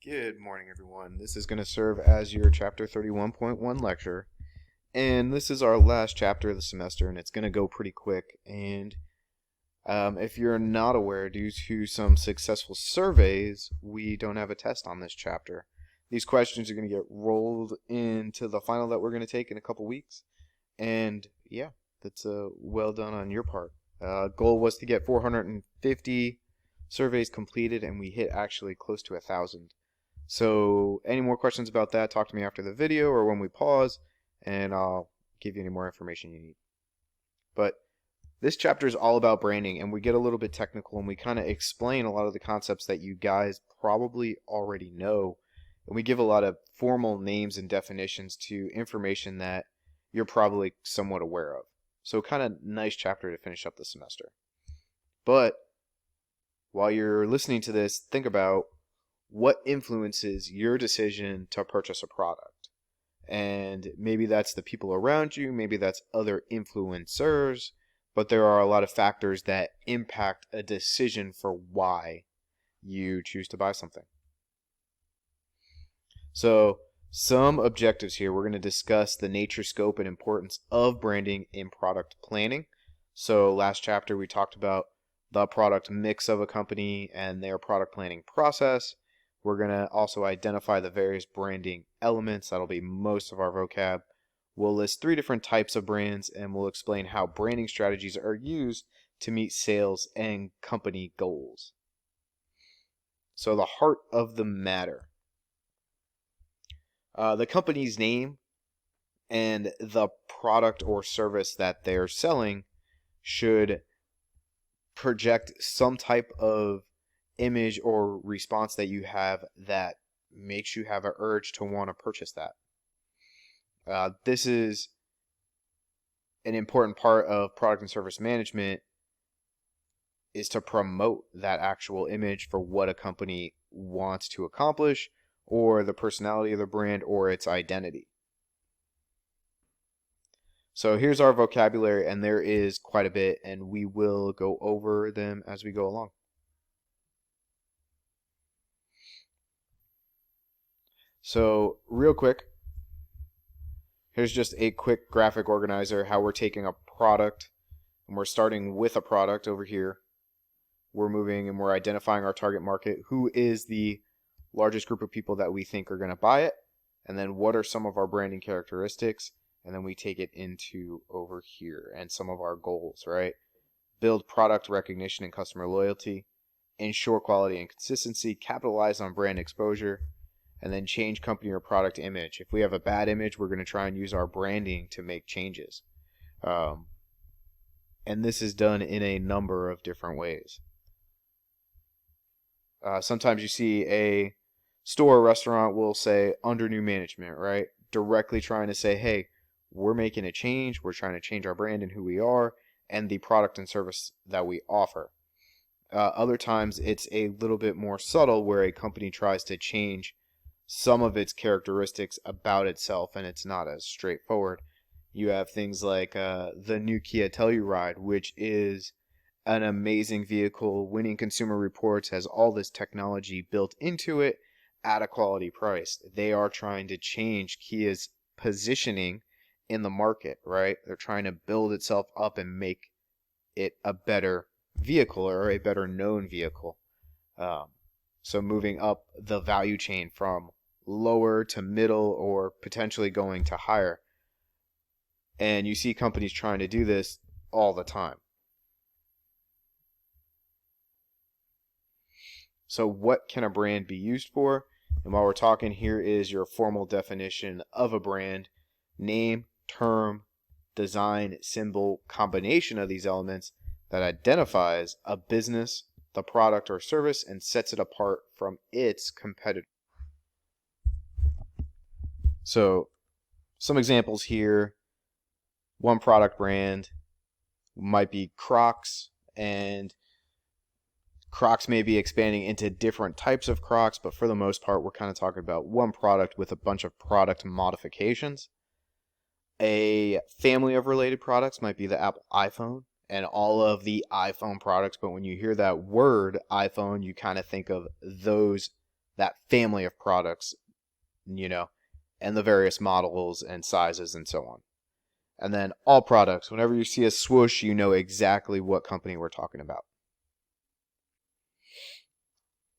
Good morning, everyone. This is going to serve as your Chapter 31.1 lecture, and this is our last chapter of the semester, and it's going to go pretty quick. And if you're not aware, due to some successful surveys, we don't have a test on this chapter. These questions are going to get rolled into the final that we're going to take in a couple weeks, and yeah, that's well done on your part. Goal was to get 450 surveys completed, and we hit actually close to 1,000. So any more questions about that, talk to me after the video or when we pause, and I'll give you any more information you need. But this chapter is all about branding, and we get a little bit technical, and we kind of explain a lot of the concepts that you guys probably already know, and we give a lot of formal names and definitions to information that you're probably somewhat aware of. So kind of nice chapter to finish up the semester. But while you're listening to this, think about what influences your decision to purchase a product. And maybe that's the people around you, maybe that's other influencers, but there are a lot of factors that impact a decision for why you choose to buy something. So, some objectives here. We're going to discuss the nature, scope, and importance of branding in product planning. So, last chapter we talked about the product mix of a company and their product planning process. We're going to also identify the various branding elements. That'll be most of our vocab. We'll list 3 different types of brands, and we'll explain how branding strategies are used to meet sales and company goals. So the heart of the matter. The company's name and the product or service that they're selling should project some type of image or response that you have that makes you have an urge to want to purchase that. This is an important part of product and service management, is to promote that actual image for what a company wants to accomplish, or the personality of the brand, or its identity. So here's our vocabulary, and there is quite a bit, and we will go over them as we go along. So real quick, here's just a quick graphic organizer, how we're taking a product, and we're starting with a product over here. We're moving and we're identifying our target market, who is the largest group of people that we think are going to buy it, and then what are some of our branding characteristics, and then we take it into over here and some of our goals, right? Build product recognition and customer loyalty, ensure quality and consistency, capitalize on brand exposure, and then change company or product image. If we have a bad image, we're going to try and use our branding to make changes. And this is done in a number of different ways. Sometimes you see a store or restaurant will say under new management, right? Directly trying to say, hey, we're making a change. We're trying to change our brand and who we are and the product and service that we offer. Other times it's a little bit more subtle, where a company tries to change some of its characteristics about itself, and it's not as straightforward. You have things like the new Kia Telluride, which is an amazing vehicle, winning consumer reports, has all this technology built into it at a quality price. They are trying to change Kia's positioning in the market, right? They're trying to build itself up and make it a better vehicle, or a better known vehicle. So moving up the value chain from lower to middle, or potentially going to higher. And you see companies trying to do this all the time. So what can a brand be used for? And while we're talking, here is your formal definition of a brand. Name, term, design, symbol, combination of these elements that identifies a business, the product or service, and sets it apart from its competitor. So some examples here. One product brand might be Crocs, and Crocs may be expanding into different types of Crocs, but for the most part, we're kind of talking about one product with a bunch of product modifications. A family of related products might be the Apple iPhone and all of the iPhone products, but when you hear that word iPhone, you kind of think of those that family of products, you know, and the various models and sizes and so on. And then all products. Whenever you see a swoosh, you know exactly what company we're talking about.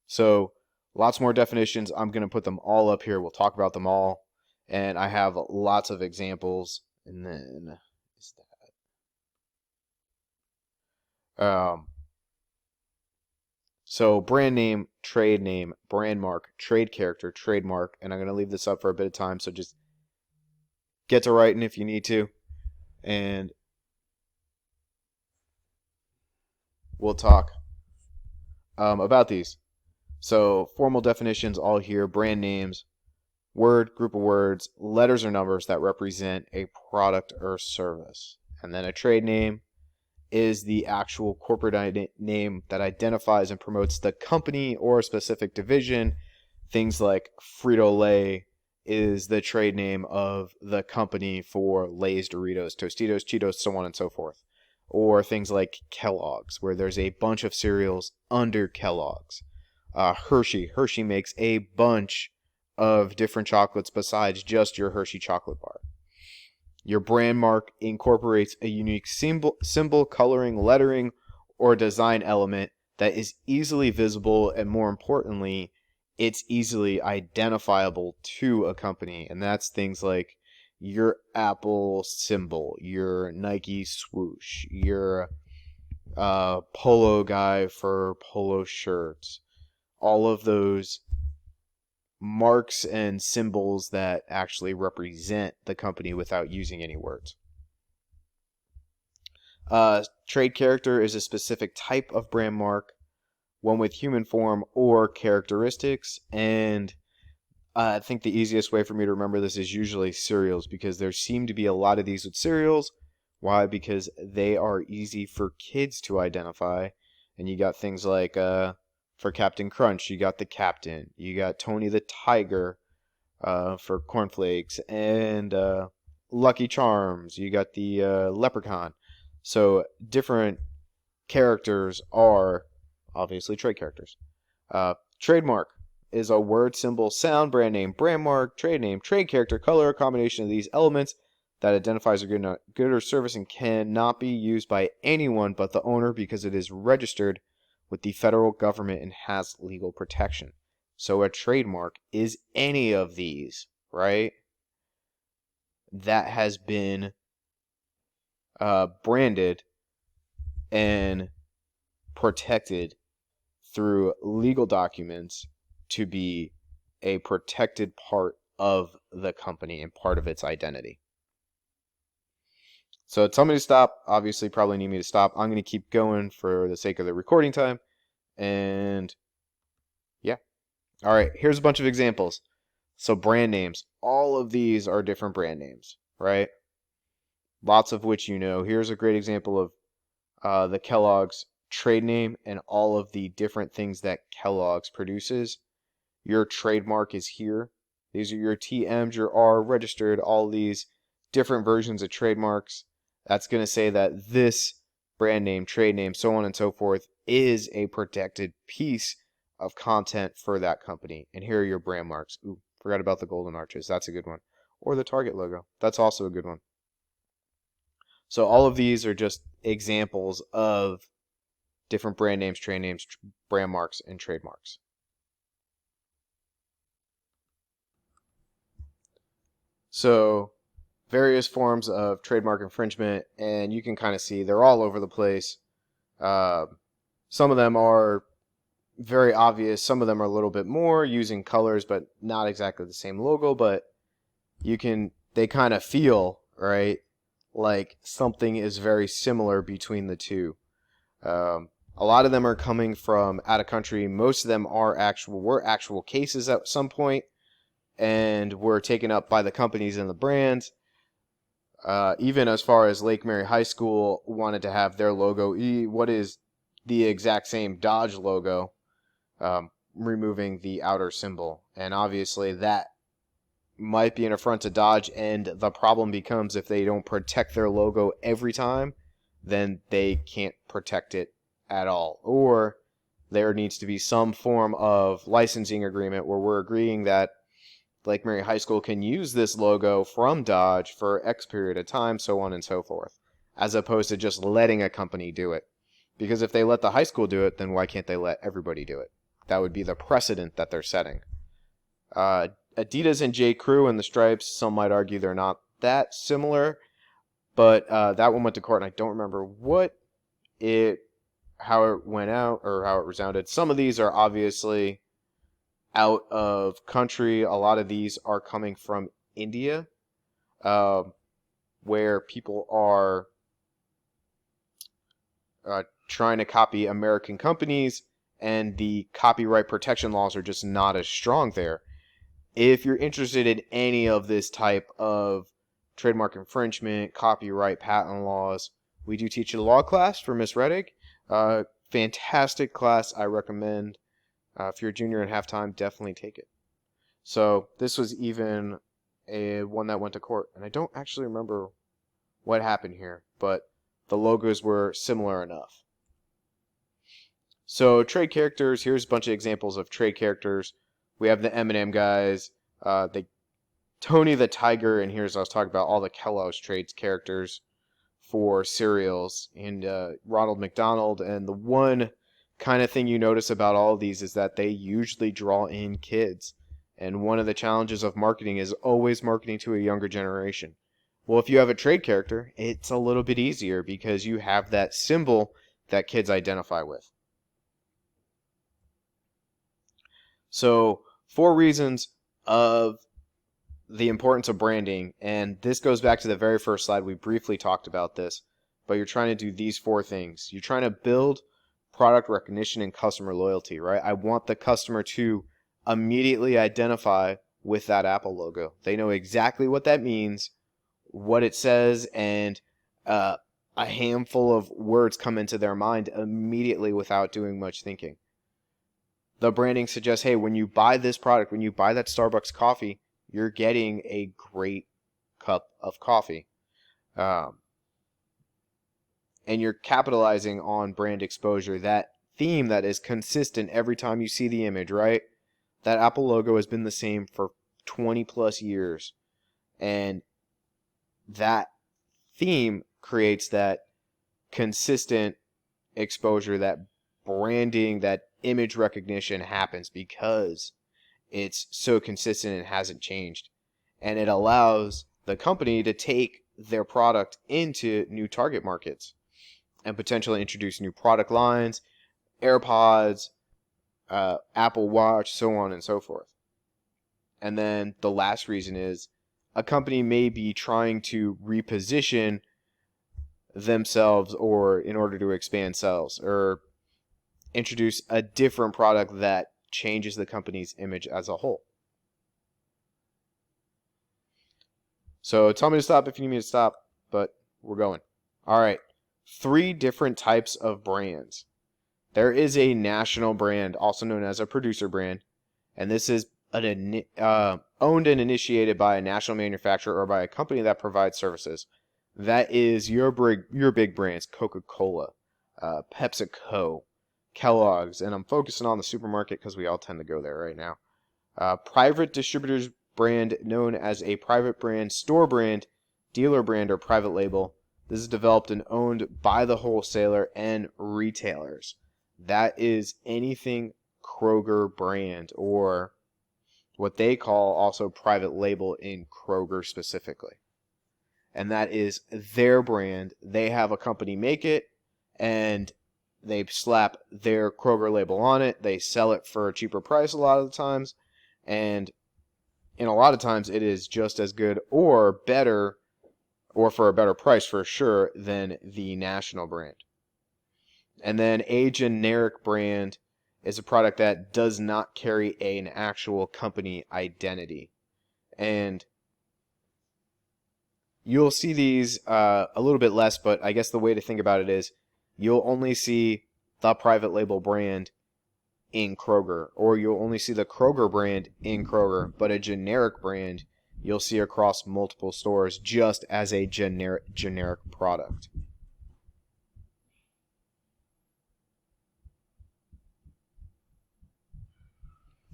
So lots more definitions. I'm going to put them all up here. We'll talk about them all. And I have lots of examples. And then is that so brand name, brand mark, trade character, trademark, and I'm going to leave this up for a bit of time, so just get to writing if you need to, and we'll talk about these. So formal definitions all here: brand names, word, group of words, letters or numbers that represent a product or service. And then a trade name is the actual corporate name that identifies and promotes the company or a specific division. Things like Frito-Lay is the trade name of the company for Lay's, Doritos, Tostitos, Cheetos, so on and so forth. Or things like Kellogg's, where there's a bunch of cereals under Kellogg's. Hershey makes a bunch of different chocolates besides just your Hershey chocolate bar. Your brand mark incorporates a unique symbol, coloring, lettering, or design element that is easily visible, and more importantly, it's easily identifiable to a company. And that's things like your Apple symbol, your Nike swoosh, your polo guy for polo shirts. All of those marks and symbols that actually represent the company without using any words. Trade character is a specific type of brand mark, one with human form or characteristics, and I think the easiest way for me to remember this is usually cereals, because there seem to be a lot of these with cereals. Why? Because they are easy for kids to identify, and you got things like for Captain Crunch, you got the Captain. You got Tony the Tiger for cornflakes. And Lucky Charms. You got the Leprechaun. So different characters are obviously trade characters. Trademark is a word, symbol, sound, brand name, brand mark, trade name, trade character, color, a combination of these elements that identifies a good or service and cannot be used by anyone but the owner because it is registered with the federal government and has legal protection. So a trademark is any of these, right? That has been branded and protected through legal documents to be a protected part of the company and part of its identity. So tell me to stop. Obviously, probably need me to stop. I'm going to keep going for the sake of the recording time. And yeah. All right, here's a bunch of examples. So brand names. All of these are different brand names, right? Lots of which you know. Here's a great example of the Kellogg's trade name and all of the different things that Kellogg's produces. Your trademark is here. These are your TMs, your R registered, all these different versions of trademarks. That's going to say that this brand name, trade name, so on and so forth is a protected piece of content for that company. And here are your brand marks. Ooh, forgot about the golden arches. That's a good one. Or the Target logo. That's also a good one. So all of these are just examples of different brand names, trade names, brand marks, and trademarks. So various forms of trademark infringement, and you can kind of see they're all over the place. Some of them are very obvious. Some of them are a little bit more using colors, but not exactly the same logo. But they kind of feel, right, like something is very similar between the two. A lot of them are coming from out of country. Most of them were actual cases at some point, and were taken up by the companies and the brands. Even as far as Lake Mary High School wanted to have their logo, what is the exact same Dodge logo, removing the outer symbol. And obviously that might be an affront to Dodge, and the problem becomes if they don't protect their logo every time, then they can't protect it at all. Or there needs to be some form of licensing agreement where we're agreeing that Lake Mary High School can use this logo from Dodge for X period of time, so on and so forth, as opposed to just letting a company do it. Because if they let the high school do it, then why can't they let everybody do it? That would be the precedent that they're setting. Adidas and J. Crew and the stripes, some might argue they're not that similar, but that one went to court, and I don't remember how it went out or how it resounded. Some of these are obviously out of country. A lot of these are coming from India, where people are trying to copy American companies, and the copyright protection laws are just not as strong there. If you're interested in any of this type of trademark infringement, copyright, patent laws, we do teach a law class for Miss Reddick. Fantastic class. I recommend. If you're a junior in halftime, definitely take it. So this was even one that went to court, and I don't actually remember what happened here, but the logos were similar enough. So trade characters, here's a bunch of examples of trade characters. We have the M&M guys, Tony the Tiger, and here's I was talking about all the Kellogg's trades characters for cereals, and Ronald McDonald. And the one kind of thing you notice about all of these is that they usually draw in kids. And one of the challenges of marketing is always marketing to a younger generation. Well, if you have a trade character, it's a little bit easier because you have that symbol that kids identify with. So, 4 reasons of the importance of branding, and this goes back to the very first slide. We briefly talked about this, but you're trying to do these 4 things. You're trying to build product recognition and customer loyalty, right? I want the customer to immediately identify with that Apple logo. They know exactly what that means, what it says, and a handful of words come into their mind immediately without doing much thinking. The branding suggests, hey, when you buy this product, when you buy that Starbucks coffee, you're getting a great cup of coffee. And you're capitalizing on brand exposure, that theme that is consistent every time you see the image, right? That Apple logo has been the same for 20 plus years. And that theme creates that consistent exposure, that branding, that image recognition happens because it's so consistent and hasn't changed. And it allows the company to take their product into new target markets and potentially introduce new product lines, AirPods, Apple Watch, so on and so forth. And then the last reason is a company may be trying to reposition themselves or in order to expand sales or introduce a different product that changes the company's image as a whole. So tell me to stop if you need me to stop, but we're going. All right. 3 different types of brands. There is a national brand, also known as a producer brand, and this is owned and initiated by a national manufacturer or by a company that provides services. That is your big brands, Coca-Cola, PepsiCo, Kellogg's, and I'm focusing on the supermarket because we all tend to go there right now. Private distributors brand known as a private brand, store brand, dealer brand, or private label. This is developed and owned by the wholesaler and retailers. That is anything Kroger brand, or what they call also private label in Kroger specifically. And that is their brand. They have a company make it, and they slap their Kroger label on it. They sell it for a cheaper price a lot of the times. And in a lot of times it is just as good or better, or for a better price for sure, than the national brand. And then a generic brand is a product that does not carry an actual company identity. And you'll see these a little bit less, but I guess the way to think about it is you'll only see the private label brand in Kroger, or you'll only see the Kroger brand in Kroger, but a generic brand you'll see across multiple stores just as a generic product.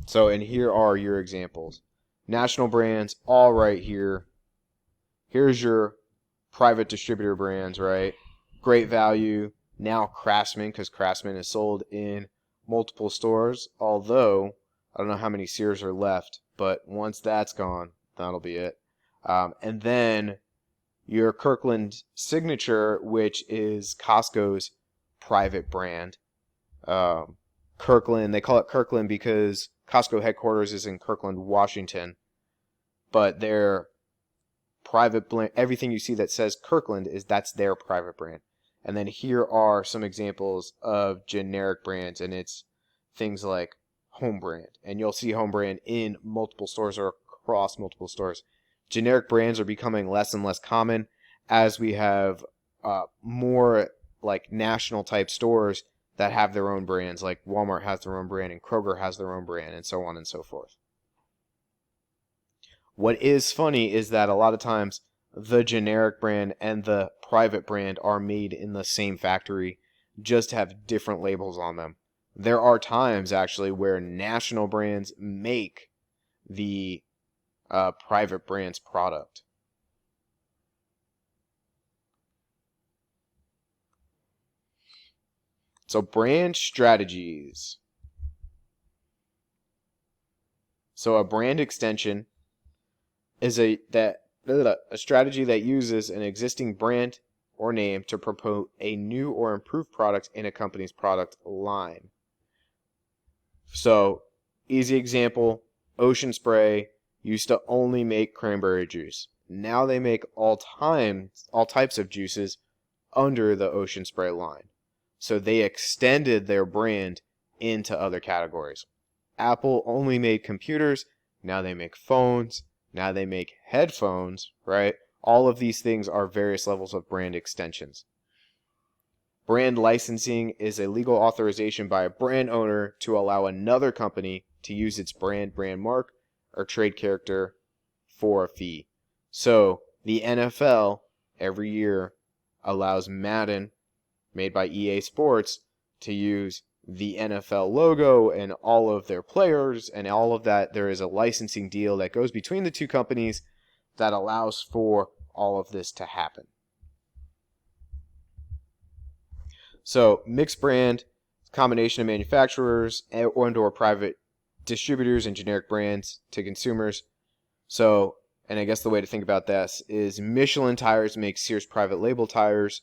So, and here are your examples. National brands, all right here. Here's your private distributor brands, right? Great Value, now Craftsman, because Craftsman is sold in multiple stores. Although, I don't know how many Sears are left, but once that's gone, that'll be it. And then your Kirkland Signature, which is Costco's private brand. Kirkland, they call it Kirkland because Costco headquarters is in Kirkland, Washington. But their private brand, everything you see that says Kirkland that's their private brand. And then here are some examples of generic brands, and it's things like Home Brand. And you'll see Home Brand in multiple stores or across multiple stores. Generic brands are becoming less and less common as we have more like national type stores that have their own brands, like Walmart has their own brand and Kroger has their own brand, and so on and so forth. What is funny is that a lot of times the generic brand and the private brand are made in the same factory, just have different labels on them. There are times actually where national brands make the private brand's product. So brand strategies. So a brand extension is a strategy that uses an existing brand or name to promote a new or improved product in a company's product line. So, easy example, Ocean Spray used to only make cranberry juice. Now they make all types of juices under the Ocean Spray line. So they extended their brand into other categories. Apple only made computers, now they make phones. Now they make headphones, right? All of these things are various levels of brand extensions. Brand licensing is a legal authorization by a brand owner to allow another company to use its brand mark, or trade character for a fee. So the NFL every year allows Madden, made by EA Sports, to use the NFL logo and all of their players and all of that. There is a licensing deal that goes between the two companies that allows for all of this to happen. So mixed brand, combination of manufacturers and or private distributors and generic brands to consumers. So, and I guess the way to think about this is Michelin Tires makes Sears private label tires.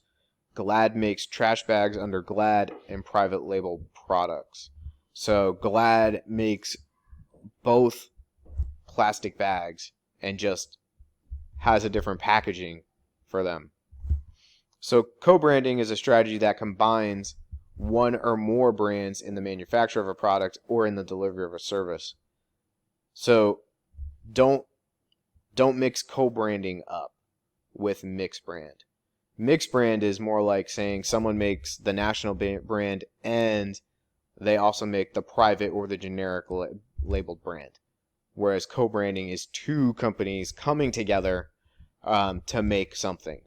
Glad makes trash bags under Glad and private label products. So Glad makes both plastic bags and just has a different packaging for them. So co-branding is a strategy that combines one or more brands in the manufacture of a product or in the delivery of a service. So don't mix co-branding up with mixed brand. Mixed brand is more like saying someone makes the national brand and they also make the private or the generic labeled brand. Whereas co-branding is two companies coming together to make something.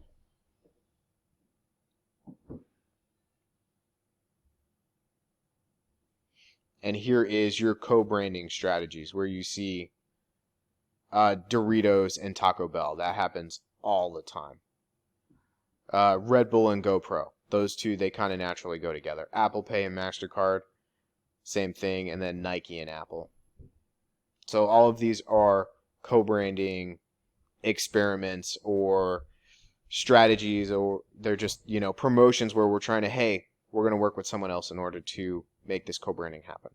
And here is your co-branding strategies where you see Doritos and Taco Bell. That happens all the time. Red Bull and GoPro. Those two, they kind of naturally go together. Apple Pay and MasterCard, same thing. And then Nike and Apple. So all of these are co-branding experiments or strategies, or they're just, promotions where we're trying to, hey, we're going to work with someone else in order to make this co-branding happen.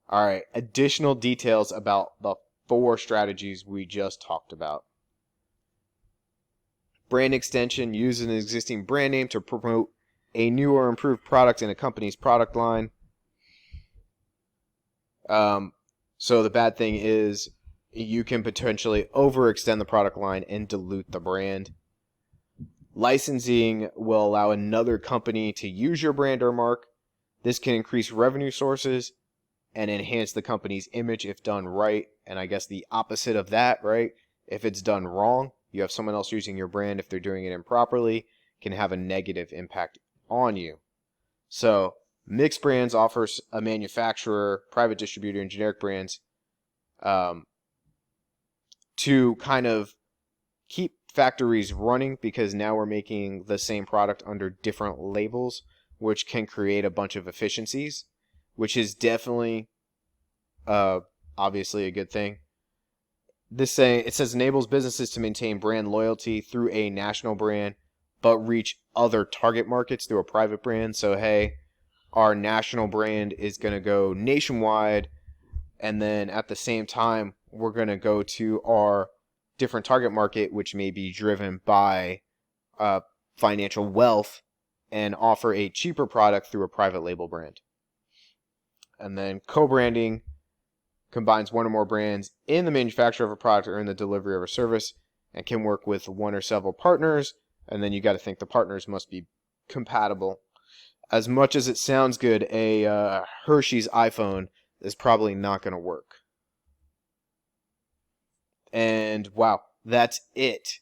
All right, additional details about the 4 strategies we just talked about. Brand extension, use an existing brand name to promote a new or improved product in a company's product line. So the bad thing is you can potentially overextend the product line and dilute the brand. Licensing will allow another company to use your brand or mark. This can increase revenue sources and enhance the company's image if done right. And I guess the opposite of that, right? If it's done wrong, you have someone else using your brand, if they're doing it improperly, can have a negative impact on you. So Mixed Brands offers a manufacturer, private distributor, and generic brands to kind of keep factories running, because now we're making the same product under different labels, which can create a bunch of efficiencies, which is definitely obviously a good thing. It says enables businesses to maintain brand loyalty through a national brand, but reach other target markets through a private brand. So hey, our national brand is going to go nationwide, and then at the same time, we're going to go to our different target market, which may be driven by financial wealth, and offer a cheaper product through a private label brand. And then co-branding combines one or more brands in the manufacture of a product or in the delivery of a service, and can work with one or several partners. And then you got to think the partners must be compatible. As much as it sounds good, a Hershey's iPhone is probably not going to work. And wow, that's it.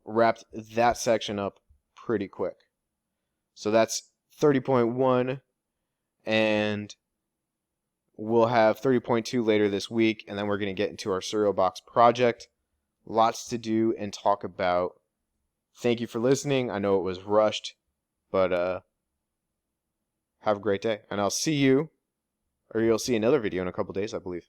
Wrapped that section up pretty quick. So that's 30.1, and we'll have 30.2 later this week, and then we're going to get into our cereal box project. Lots to do and talk about. Thank you for listening. I know it was rushed, but have a great day. And I'll see you, or you'll see another video in a couple days, I believe.